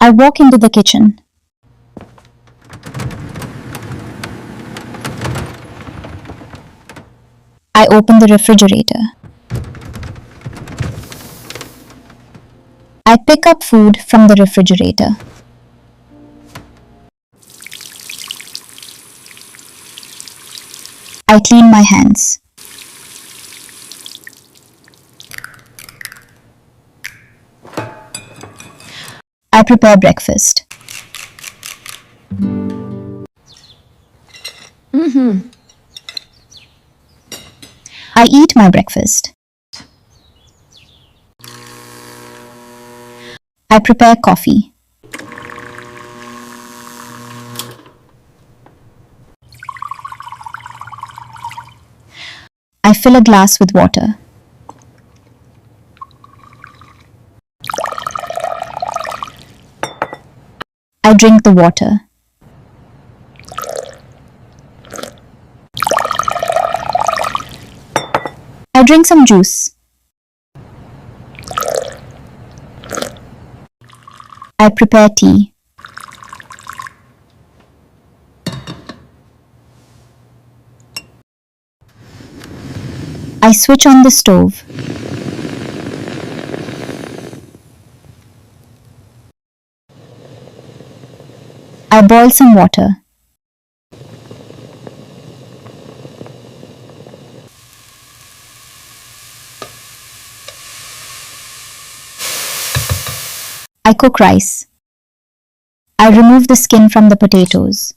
I walk into the kitchen. I open the refrigerator. I pick up food from the refrigerator. I clean my hands. I prepare breakfast. I eat my breakfast. I prepare coffee. I fill a glass with water. I drink the water. I drink some juice. I prepare tea. I switch on the stove. I boil some water. I cook rice. I remove the skin from the potatoes.